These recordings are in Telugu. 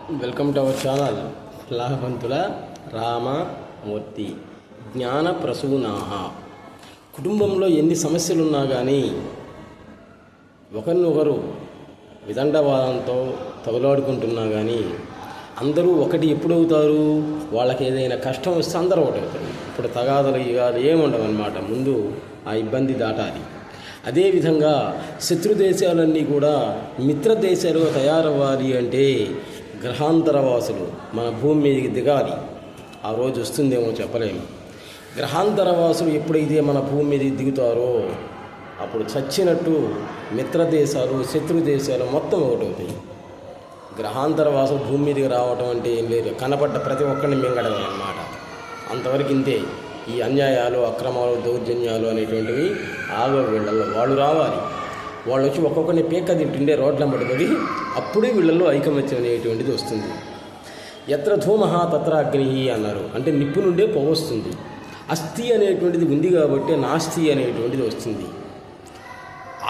Welcome to our channel Labhavantula Ramamurthy. జ్ఞాన ప్రసూనాహ. కుటుంబంలో ఎన్ని సమస్యలున్నా కానీ ఒకరినొకరు విదండవాదంతో తగులాడుకుంటున్నా కానీ అందరూ ఒకటి ఎప్పుడవుతారు? వాళ్ళకి ఏదైనా కష్టం వస్తే అందరూ ఒకటి అవుతారు. ఇప్పుడు తగాదలు ఇగాలు ఏముండవు అన్నమాట. ముందు ఆ ఇబ్బంది దాటాలి. అదేవిధంగా శత్రు దేశాలన్నీ కూడా మిత్ర దేశాలుగా తయారవ్వాలి అంటే గ్రహాంతరవాసులు మన భూమి మీదకి దిగాలి. ఆ రోజు వస్తుందేమో చెప్పలేము. గ్రహాంతరవాసులు ఎప్పుడైతే మన భూమి మీదకి దిగుతారో అప్పుడు చచ్చినట్టు మిత్ర దేశాలు శత్రు దేశాలు మొత్తం ఒకటవుతాయి. గ్రహాంతరవాసులు భూమి మీదకి రావటం అంటే ఏం లేదు, కనపడ్డ ప్రతి ఒక్కరిని మింగడమే అన్నమాట. అంతవరకు ఇంతే. ఈ అన్యాయాలు అక్రమాలు దౌర్జన్యాలు అనేటువంటివి ఆగవు. వీళ్ళల్లో వాళ్ళు రావాలి. వాళ్ళు వచ్చి ఒక్కొక్కరిని పేక తింటుండే రోడ్ల పడుతుంది. అప్పుడే వీళ్ళల్లో ఐకమత్యం అనేటువంటిది వస్తుంది. ఎత్ర ధూమః తత్ర అగ్ని అన్నారు. అంటే నిప్పు నుండే పొగ వస్తుంది. అస్థి అనేటువంటిది ఉంది కాబట్టి నాస్తి అనేటువంటిది వస్తుంది.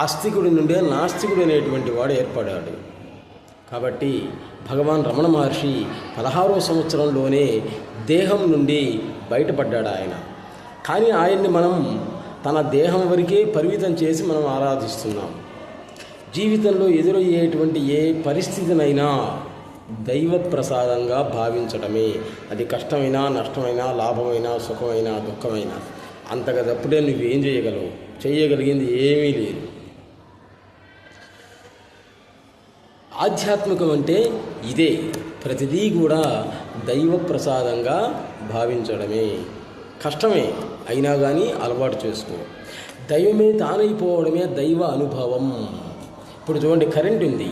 ఆస్తికుడి నుండే నాస్తికుడు అనేటువంటి వాడు ఏర్పడాడు. కాబట్టి భగవాన్ రమణ మహర్షి 16వ సంవత్సరంలోనే దేహం నుండి బయటపడ్డాడు ఆయన. కానీ ఆయన్ని మనం తన దేహం వరకే పరిమితం చేసి మనం ఆరాధిస్తున్నాం. జీవితంలో ఎదురయ్యేటువంటి ఏ పరిస్థితినైనా దైవ ప్రసాదంగా భావించడమే. అది కష్టమైనా నష్టమైనా లాభమైనా సుఖమైనా దుఃఖమైనా. అంతగా తప్పుడే నువ్వేం చేయగలవు? చేయగలిగింది ఏమీ లేదు. ఆధ్యాత్మికం అంటే ఇదే. ప్రతిదీ కూడా దైవ ప్రసాదంగా భావించడమే. కష్టమే అయినా కానీ అలవాటు చేసుకో. దైవమే తానైపోవడమే దైవ అనుభవం. ఇప్పుడు చూడండి, కరెంట్ ఉంది.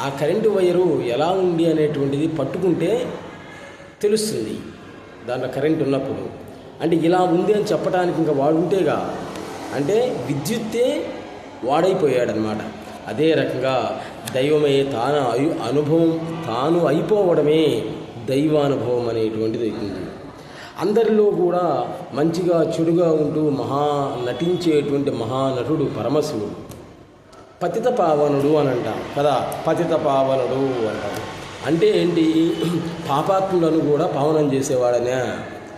ఆ కరెంటు వైరు ఎలా ఉంది అనేటువంటిది పట్టుకుంటే తెలుస్తుంది. దాంట్లో కరెంట్ ఉన్నప్పుడు అంటే ఇలా ఉంది అని చెప్పడానికి ఇంకా వాడు ఉంటేగా, అంటే విద్యుత్తే వాడైపోయాడనమాట. అదే రకంగా దైవమే తాను అయిపోవడమే దైవానుభవం అనేటువంటిది అవుతుంది. అందరిలో కూడా మంచిగా చెడుగా ఉంటూ నటించేటువంటి మహానటుడు పరమశివుడు. పతిత పావనుడు అని అంటాం కదా. పతిత పావనుడు అంటాం అంటే ఏంటి? పాపాత్ములను కూడా పావనం చేసేవాడనే.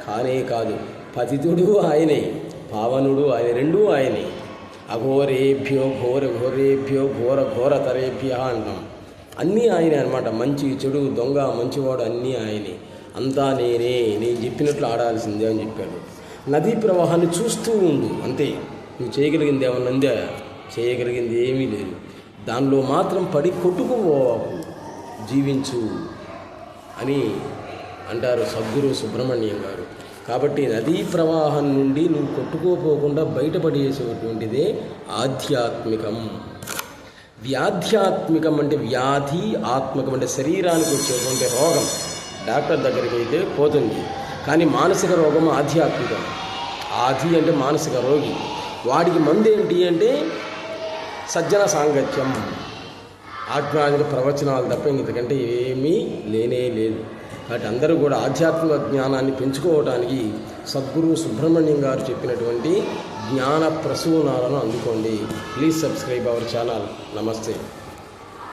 కానే కాదు, పతితుడు ఆయనే, పావనుడు ఆయన, రెండూ ఆయనే. అఘోరేభ్యో ఘోరేభ్యో ఘోరతరేభ్య అంటాం. అన్నీ ఆయనే అనమాట. మంచి చెడు దొంగ మంచివాడు అన్నీ ఆయనే. అంతా నేనే, నేను చెప్పినట్లు ఆడాల్సిందే అని చెప్పాడు. నదీ ప్రవాహాన్ని చూస్తూ ఉండు అంతే. నువ్వు చేయగలిగింది ఏమన్నా ఉందా? చేయగలిగింది ఏమీ లేదు. దానిలో మాత్రం పడి కొట్టుకుపోవాకు, జీవించు అని అంటారు సద్గురు సుబ్రహ్మణ్యం గారు. కాబట్టి నదీ ప్రవాహం నుండి నువ్వు కొట్టుకోపోకుండా బయటపడేసేటువంటిదే ఆధ్యాత్మికం. వ్యాధ్యాత్మికం అంటే వ్యాధి, ఆత్మకం అంటే శరీరానికి వచ్చేటువంటి రోగం డాక్టర్ దగ్గరికి అయితే పోతుంది. కానీ మానసిక రోగం ఆధ్యాత్మికం. ఆది అంటే మానసిక రోగి. వాడికి మందు ఏంటి అంటే సజ్జన సాంగత్యం, ఆధ్యాత్మిక ప్రవచనాలు తప్ప ఇంతకంటే ఏమీ లేనే లేదు. కాబట్టి అందరూ కూడా ఆధ్యాత్మిక జ్ఞానాన్ని పెంచుకోవడానికి సద్గురు సుబ్రహ్మణ్యం గారు చెప్పినటువంటి జ్ఞాన ప్రసూనాలను అందుకోండి. Please subscribe our channel. నమస్తే.